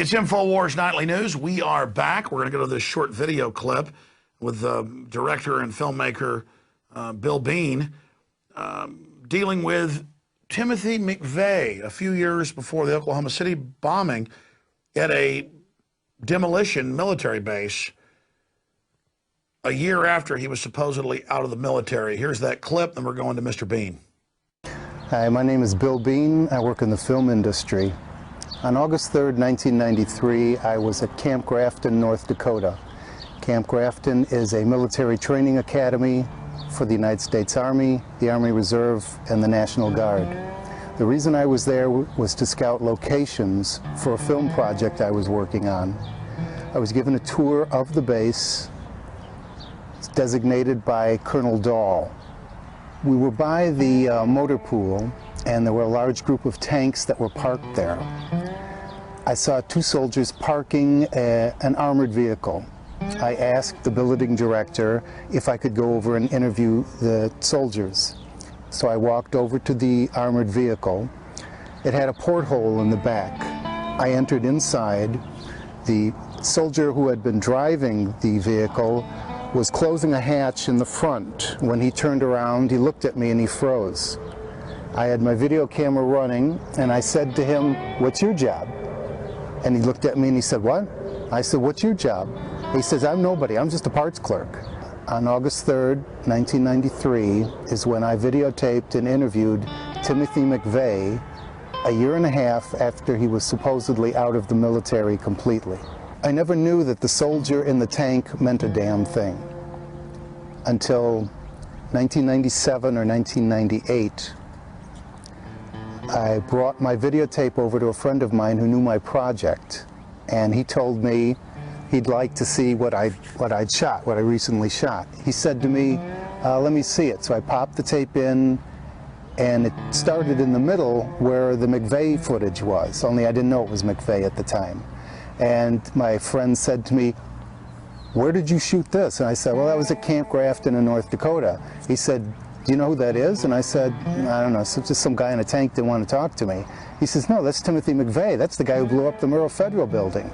It's InfoWars Nightly News. We are back. We're going to go to this short video clip with director and filmmaker Bill Bean dealing with Timothy McVeigh a few years before the Oklahoma City bombing at a demolition military base a year after he was supposedly out of the military. Here's that clip, then we're going to Mr. Bean. Hi, my name is Bill Bean. I work in the film industry. On August 3rd, 1993, I was at Camp Grafton, North Dakota. Camp Grafton is a military training academy for the United States Army, the Army Reserve, and the National Guard. The reason I was there was to scout locations for a film project I was working on. I was given a tour of the base. It's designated by Colonel Dahl. We were by the motor pool, and there were a large group of tanks that were parked there. I saw two soldiers parking an armored vehicle. I asked the billeting director if I could go over and interview the soldiers. So I walked over to the armored vehicle. It had a porthole in the back. I entered inside. The soldier who had been driving the vehicle was closing a hatch in the front. When he turned around, he looked at me and he froze. I had my video camera running, and I said to him, "What's your job?" And he looked at me and he said, "What?" I said, "What's your job?" He says, "I'm nobody, I'm just a parts clerk." On August 3rd, 1993 is when I videotaped and interviewed Timothy McVeigh a year and a half after he was supposedly out of the military completely. I never knew that the soldier in the tank meant a damn thing until 1997 or 1998. I brought my videotape over to a friend of mine who knew my project, and he told me he'd like to see what I recently shot. He said to me, "Let me see it." So I popped the tape in, and it started in the middle where the McVeigh footage was, only I didn't know it was McVeigh at the time. And my friend said to me, "Where did you shoot this?" And I said, "Well, that was at Camp Grafton in North Dakota." He said, "Do you know who that is?" And I said, "I don't know, it's just some guy in a tank didn't want to talk to me." He says, "No, that's Timothy McVeigh. That's the guy who blew up the Murrah Federal Building."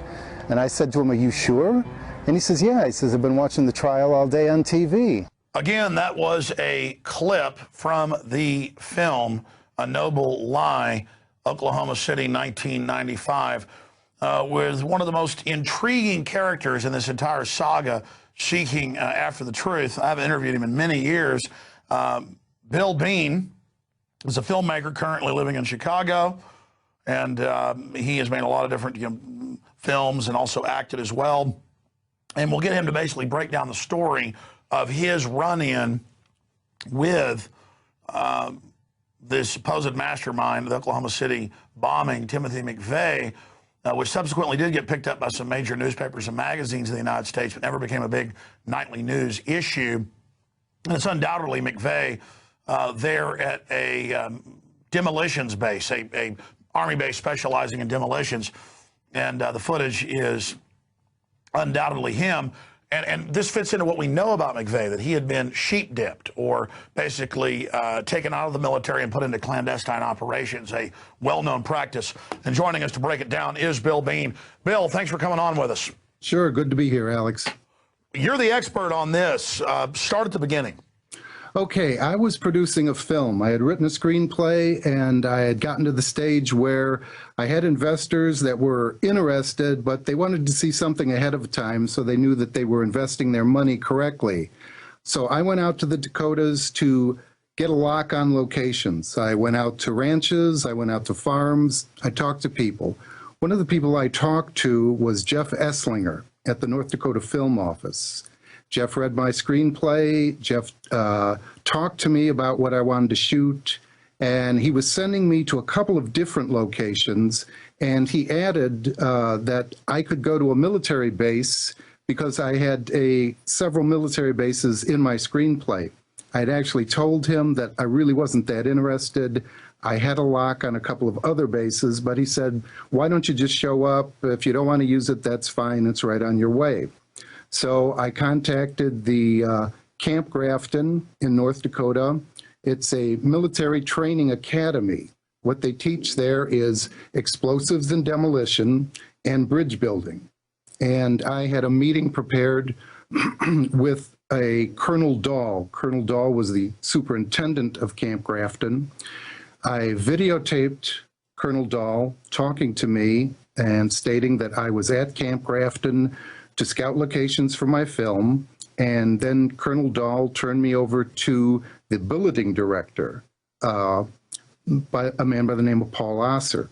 And I said to him, "Are you sure?" And he says, "Yeah." He says, "I've been watching the trial all day on TV." Again, that was a clip from the film A Noble Lie, Oklahoma City, 1995, with one of the most intriguing characters in this entire saga seeking after the truth. I haven't interviewed him in many years. Bill Bean is a filmmaker currently living in Chicago, and he has made a lot of different films and also acted as well. And we'll get him to basically break down the story of his run-in with this supposed mastermind of the Oklahoma City bombing, Timothy McVeigh, which subsequently did get picked up by some major newspapers and magazines in the United States, but never became a big nightly news issue. And it's undoubtedly McVeigh there at a demolitions base, a Army base specializing in demolitions. And the footage is undoubtedly him. And this fits into what we know about McVeigh, that he had been sheep-dipped, or basically taken out of the military and put into clandestine operations, a well-known practice. And joining us to break it down is Bill Bean. Bill, thanks for coming on with us. Sure, good to be here, Alex. You're the expert on this. Start at the beginning. Okay, I was producing a film. I had written a screenplay, and I had gotten to the stage where I had investors that were interested, but they wanted to see something ahead of time so they knew that they were investing their money correctly. So I went out to the Dakotas to get a lock on locations. I went out to ranches, I went out to farms, I talked to people. One of the people I talked to was Jeff Esslinger at the North Dakota Film Office. Jeff read my screenplay. Jeff talked to me about what I wanted to shoot, and he was sending me to a couple of different locations, and he added that I could go to a military base because I had several military bases in my screenplay. I had actually told him that I really wasn't that interested. I had a lock on a couple of other bases, but he said, "Why don't you just show up? If you don't want to use it, that's fine. It's right on your way." So I contacted the Camp Grafton in North Dakota. It's a military training academy What they teach there is explosives and demolition and bridge building. And I had a meeting prepared with a Colonel Dahl. Colonel Dahl was the superintendent of Camp Grafton. I videotaped Colonel Dahl talking to me and stating that I was at Camp Grafton to scout locations for my film. And then Colonel Dahl turned me over to the billeting director, a man by the name of Paul Osser.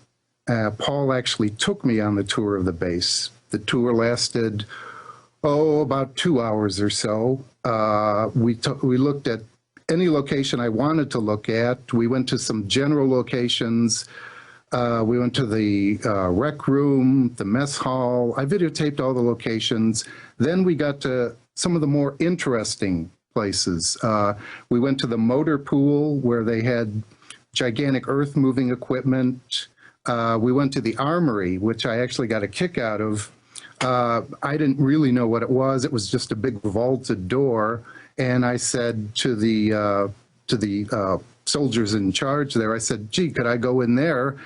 Paul actually took me on the tour of the base. The tour lasted, about 2 hours or so. We looked at any location I wanted to look at. We went to some general locations. We went to the rec room, the mess hall. I videotaped all the locations. Then we got to some of the more interesting places. We went to the motor pool where they had gigantic earth-moving equipment. We went to the armory, which I actually got a kick out of. I didn't really know what it was. It was just a big vaulted door. And I said to the soldiers in charge there, I said, gee, could I go in there?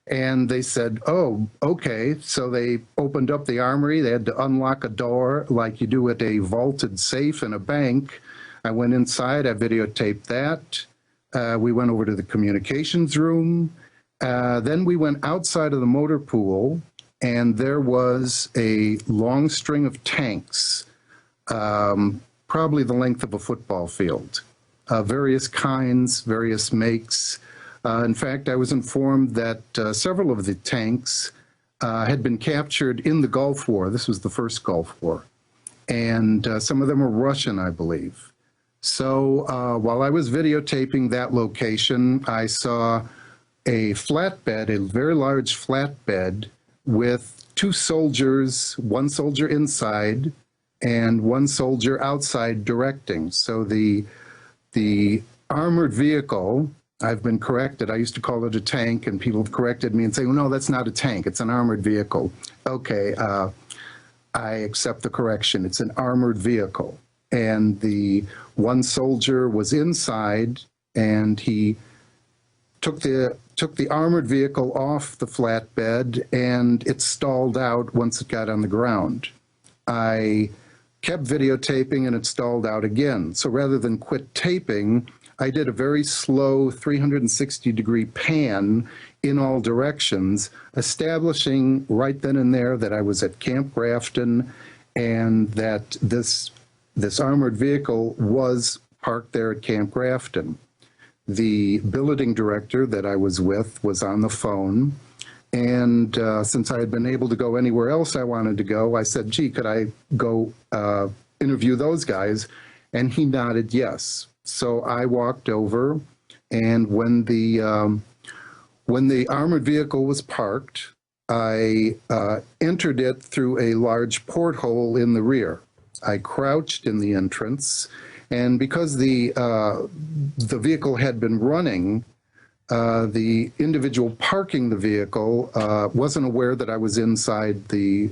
And they said, oh, okay. So they opened up the armory. They had to unlock a door like you do at a vaulted safe in a bank. I went inside, I videotaped that. We went over to the communications room. Then we went outside of the motor pool, and there was a long string of tanks, probably the length of a football field, various kinds, various makes. In fact, I was informed that several of the tanks had been captured in the Gulf War. This was the first Gulf War. And some of them were Russian, I believe. So while I was videotaping that location, I saw a flatbed, a very large flatbed with two soldiers, one soldier inside and one soldier outside directing. So the armored vehicle, I've been corrected. I used to call it a tank, and people have corrected me and say, well, no, that's not a tank. It's an armored vehicle. Okay, I accept the correction. It's an armored vehicle. And the one soldier was inside, and he took the armored vehicle off the flatbed, and it stalled out once it got on the ground. I kept videotaping, and it stalled out again. So rather than quit taping, I did a very slow 360-degree pan in all directions, establishing right then and there that I was at Camp Grafton and that this armored vehicle was parked there at Camp Grafton. The billeting director that I was with was on the phone, and since I had been able to go anywhere else I wanted to go, I said, gee, could I go interview those guys? And he nodded yes. So I walked over, and when the armored vehicle was parked, I entered it through a large porthole in the rear. I crouched in the entrance, and because the vehicle had been running, the individual parking the vehicle wasn't aware that I was inside the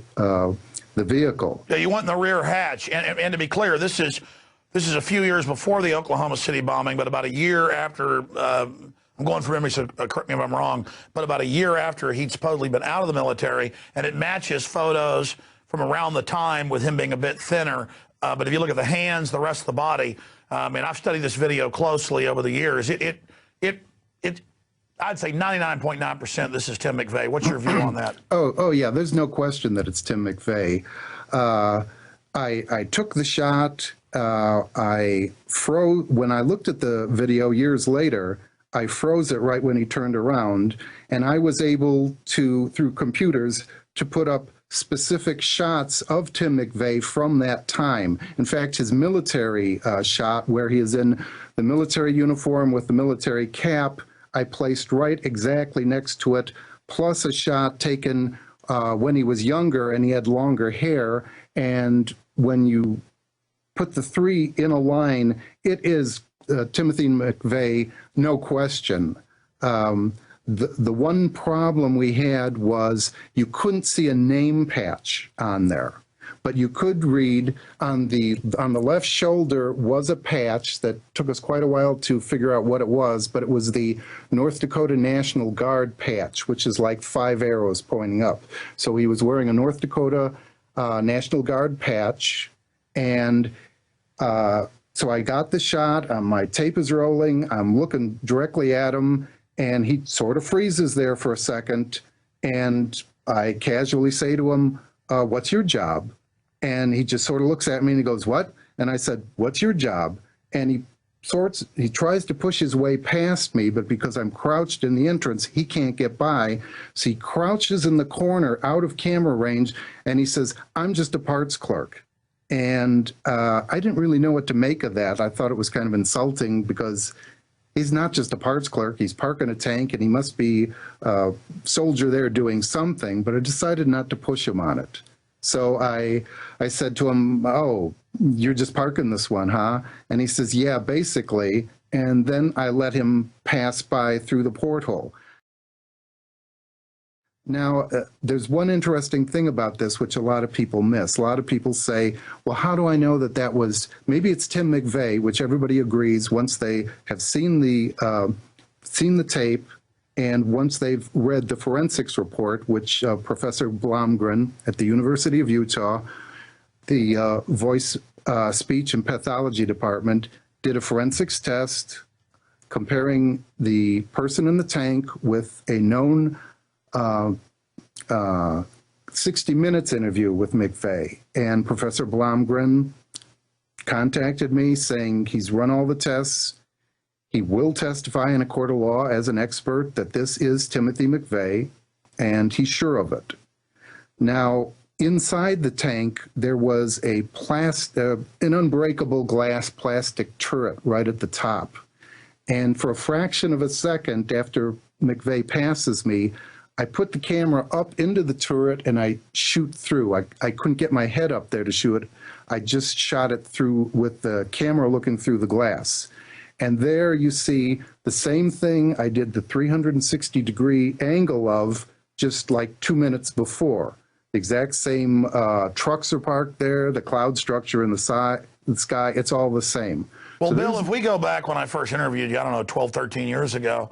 vehicle. Yeah, you went in the rear hatch, and to be clear, this is a few years before the Oklahoma City bombing, but about a year after, I'm going from memory, so correct me if I'm wrong, but about a year after he'd supposedly been out of the military, and it matches photos from around the time with him being a bit thinner. But if you look at the hands, the rest of the body, and I've studied this video closely over the years, I'd say 99.9% this is Tim McVeigh. What's your view on that? Oh yeah, there's no question that it's Tim McVeigh. I took the shot. I froze when I looked at the video years later. I froze it right when he turned around, and I was able to, through computers, to put up specific shots of Tim McVeigh from that time. In fact, his military shot, where he is in the military uniform with the military cap, I placed right exactly next to it, plus a shot taken when he was younger and he had longer hair. And when you put the three in a line, it is Timothy McVeigh, no question. The one problem we had was you couldn't see a name patch on there. but you could read on the left shoulder was a patch that took us quite a while to figure out what it was, but it was the North Dakota National Guard patch, which is like 5 arrows pointing up. So he was wearing a North Dakota National Guard patch, and so I got the shot. My tape is rolling. I'm looking directly at him, and he sort of freezes there for a second, and I casually say to him, what's your job? And he just sort of looks at me and he goes, what? And I said, what's your job? And he tries to push his way past me, but because I'm crouched in the entrance, he can't get by. So he crouches in the corner out of camera range, and he says, I'm just a parts clerk. And I didn't really know what to make of that. I thought it was kind of insulting because he's not just a parts clerk. He's parking a tank, and he must be a soldier there doing something, but I decided not to push him on it. So I said to him, oh, you're just parking this one, huh? And he says, yeah, basically. And then I let him pass by through the porthole. Now, there's one interesting thing about this, which a lot of people miss. A lot of people say, well, how do I know that that was, maybe it's Tim McVeigh, which everybody agrees once they have seen the tape, and once they've read the forensics report, which Professor Blomgren at the University of Utah, the voice, speech and pathology department, did a forensics test comparing the person in the tank with a known 60 Minutes interview with McVeigh. And Professor Blomgren contacted me saying he's run all the tests. He will testify in a court of law as an expert that this is Timothy McVeigh, and he's sure of it. Now, inside the tank, there was an unbreakable glass plastic turret right at the top. And for a fraction of a second after McVeigh passes me, I put the camera up into the turret and I shoot through. I couldn't get my head up there to shoot it. I just shot it through with the camera looking through the glass. And there you see the same thing I did the 360-degree angle of just like 2 minutes before. The exact same trucks are parked there, the cloud structure in the sky, it's all the same. Well, so Bill, if we go back when I first interviewed you, I don't know, 12, 13 years ago,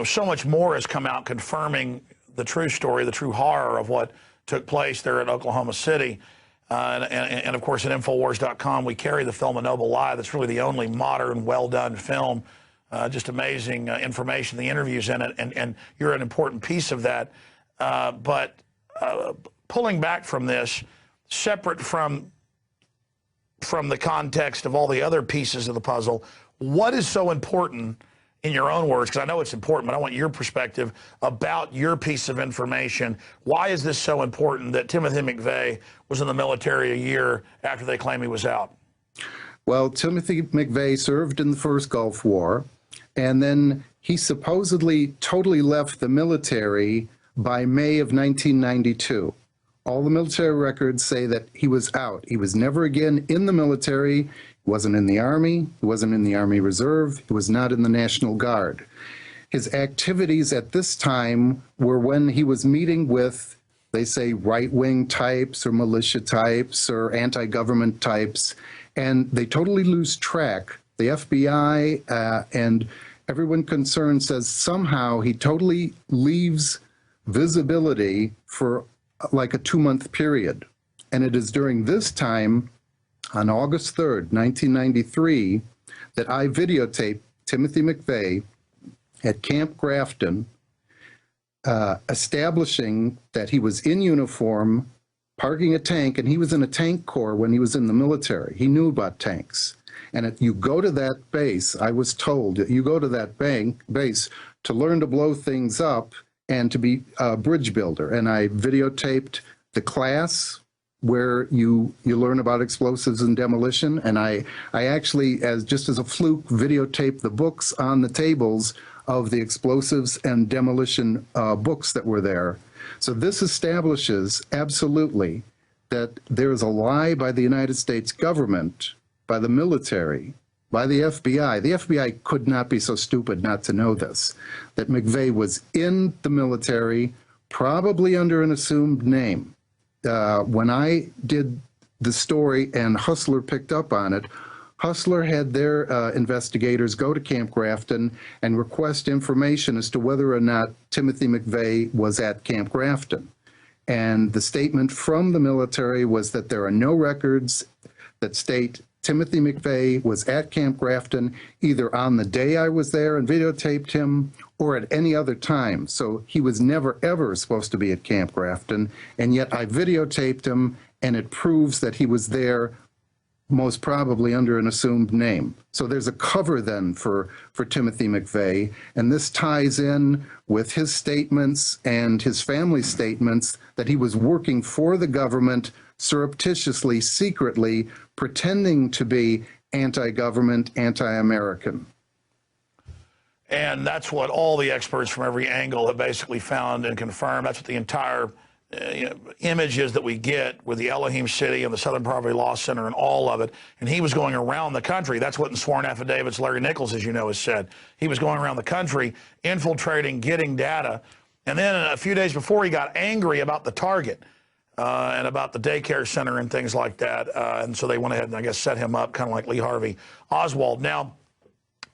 so much more has come out confirming the true story, the true horror of what took place there at Oklahoma City. And of course, at Infowars.com, we carry the film A Noble Lie. That's really the only modern, well-done film. Just amazing information, the interviews in it, and you're an important piece of that. But pulling back from this, separate from the context of all the other pieces of the puzzle, what is so important, in your own words, because I know it's important, but I want your perspective about your piece of information. Why is this so important that Timothy McVeigh was in the military a year after they claim he was out? Well, Timothy McVeigh served in the first Gulf War, and then he supposedly totally left the military by May of 1992. All the military records say that he was out. He was never again in the military. He wasn't in the Army. He wasn't in the Army Reserve. He was not in the National Guard. His activities at this time were when he was meeting with, they say, right-wing types or militia types or anti-government types, and they totally lose track. The FBI and everyone concerned says somehow he totally leaves visibility for like a 2-month period. And it is during this time, on August 3rd, 1993, that I videotaped Timothy McVeigh at Camp Grafton, establishing that he was in uniform, parking a tank, and he was in a tank corps when he was in the military. He knew about tanks. And if you go to that base, I was told that you go to that base to learn to blow things up and to be a bridge builder. And I videotaped the class where you learn about explosives and demolition. And I actually, just as a fluke, videotaped the books on the tables of the explosives and demolition books that were there. So this establishes absolutely that there is a lie by the United States government, by the military, by the FBI. The FBI could not be so stupid not to know this, that McVeigh was in the military, probably under an assumed name. when I did the story and Hustler picked up on it, Hustler had their investigators go to Camp Grafton and request information as to whether or not Timothy McVeigh was at Camp Grafton. And the statement from the military was that there are no records that state Timothy McVeigh was at Camp Grafton either on the day I was there and videotaped him or at any other time. So he was never, ever supposed to be at Camp Grafton, and yet I videotaped him, and it proves that he was there most probably under an assumed name. So there's a cover then for Timothy McVeigh, and this ties in with his statements and his family's statements that he was working for the government surreptitiously, secretly, pretending to be anti-government, anti-American. And that's what all the experts from every angle have basically found and confirmed. That's what the entire images that we get with the Elohim City and the Southern Poverty Law Center and all of it. And he was going around the country. That's what in sworn affidavits Larry Nichols, as you know, has said. He was going around the country, infiltrating, getting data. And then a few days before, he got angry about the target and about the daycare center and things like that. And so they went ahead and, I guess, set him up, kind of like Lee Harvey Oswald. Now,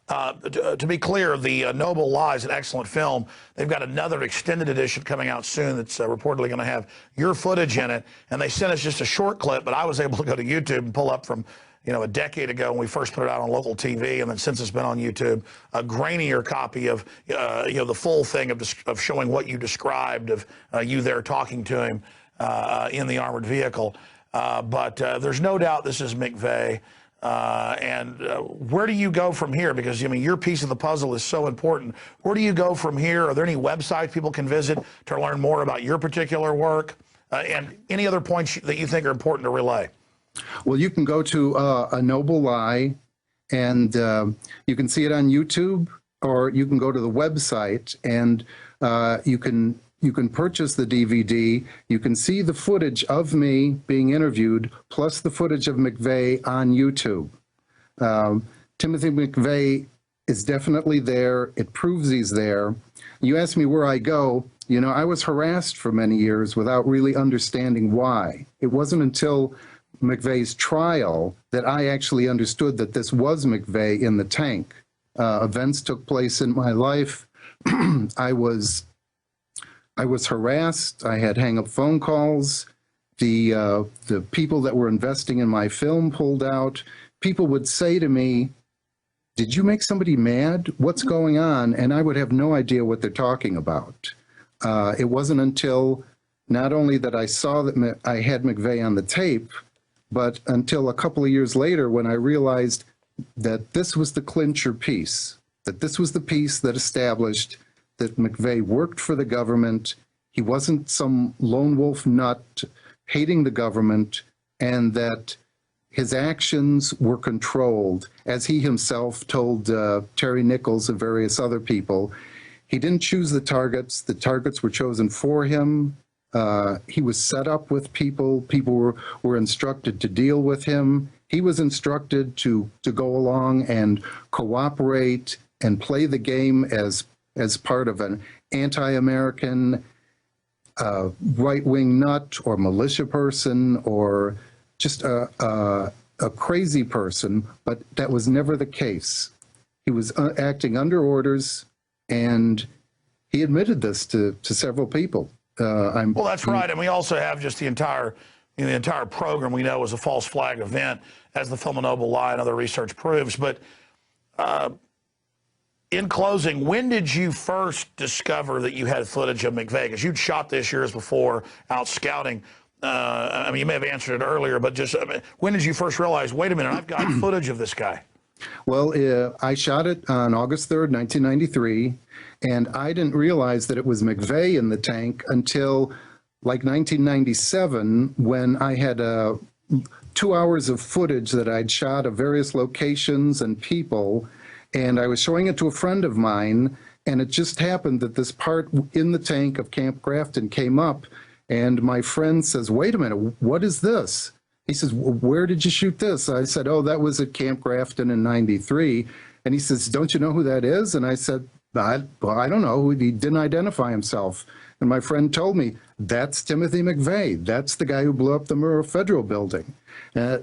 to be clear, the Noble Lie is an excellent film. They've got another extended edition coming out soon that's reportedly going to have your footage in it. And they sent us just a short clip, but I was able to go to YouTube and pull up from, a decade ago when we first put it out on local TV, and then since it's been on YouTube, a grainier copy of, the full thing of showing what you described of you there talking to him in the armored vehicle. But there's no doubt this is McVeigh. And where do you go from here? Because, your piece of the puzzle is so important. Where do you go from here? Are there any websites people can visit to learn more about your particular work? And any other points that you think are important to relay? Well, you can go to A Noble Lie, and you can see it on YouTube, or you can go to the website, and you can purchase the DVD. You can see the footage of me being interviewed, plus the footage of McVeigh on YouTube. Timothy McVeigh is definitely there. It proves he's there. You asked me where I go. I was harassed for many years without really understanding why. It wasn't until McVeigh's trial that I actually understood that this was McVeigh in the tank. Events took place in my life. I was harassed. I had hang-up phone calls. The people that were investing in my film pulled out. People would say to me, "Did you make somebody mad? What's going on?" And I would have no idea what they're talking about. It wasn't until not only that I saw that I had McVeigh on the tape, but until a couple of years later when I realized that this was the clincher piece, that this was the piece that established that McVeigh worked for the government. He wasn't some lone wolf nut hating the government, and that his actions were controlled. As he himself told Terry Nichols and various other people, he didn't choose the targets were chosen for him. He was set up with people. People were instructed to deal with him. He was instructed to go along and cooperate and play the game as part of an anti-American right-wing nut or militia person or just a crazy person, but that was never the case. He was acting under orders, and he admitted this to several people. Well, that's right, and we also have just the entire program we know was a false flag event, as the film A Noble Lie and other research proves. But in closing, when did you first discover that you had footage of McVeigh? Because you'd shot this years before out scouting. You may have answered it earlier, but just when did you first realize, wait a minute, I've got footage of this guy? Well, I shot it on August 3rd, 1993, and I didn't realize that it was McVeigh in the tank until like 1997, when I had 2 hours of footage that I'd shot of various locations and people, and I was showing it to a friend of mine, and it just happened that this part in the tank of Camp Grafton came up, and my friend says, "Wait a minute, what is this?" He says, "Where did you shoot this?" I said, "Oh, that was at Camp Grafton in '93. And he says, "Don't you know who that is?" And I said, Well, I don't know. He didn't identify himself. And my friend told me, that's Timothy McVeigh. That's the guy who blew up the Murrah Federal Building.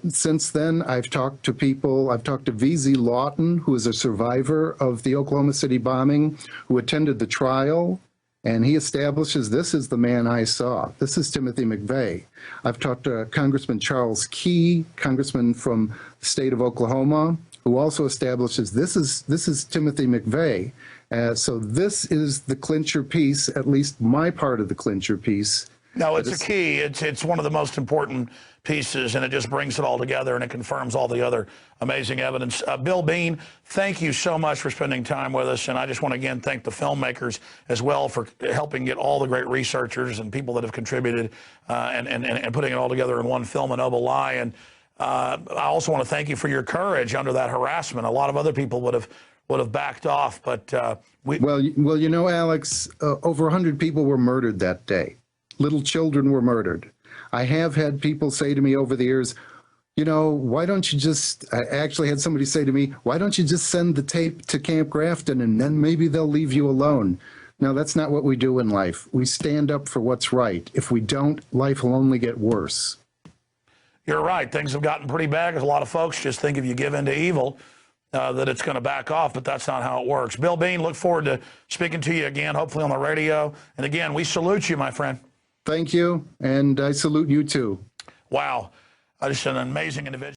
Since then, I've talked to people. I've talked to VZ Lawton, who is a survivor of the Oklahoma City bombing, who attended the trial. And he establishes, this is the man I saw. This is Timothy McVeigh. I've talked to Congressman Charles Key, congressman from the state of Oklahoma, who also establishes this is Timothy McVeigh. So this is the clincher piece, at least my part of the clincher piece. No, it's a key. It's one of the most important pieces, and it just brings it all together, and it confirms all the other amazing evidence. Bill Bean, thank you so much for spending time with us, and I just want to again thank the filmmakers as well for helping get all the great researchers and people that have contributed and putting it all together in one film, A Noble Lie. And I also want to thank you for your courage under that harassment. A lot of other people would have backed off, but well, you know, Alex, over 100 people were murdered that day. Little children were murdered. I have had people say to me over the years, you know, why don't you just, I actually had somebody say to me, why don't you just send the tape to Camp Grafton and then maybe they'll leave you alone? No, that's not what we do in life. We stand up for what's right. If we don't, life will only get worse. You're right. Things have gotten pretty bad because a lot of folks just think if you give in to evil, that it's going to back off, but that's not how it works. Bill Bean, look forward to speaking to you again, hopefully on the radio. And again, we salute you, my friend. Thank you, and I salute you too. Wow. Just an amazing individual.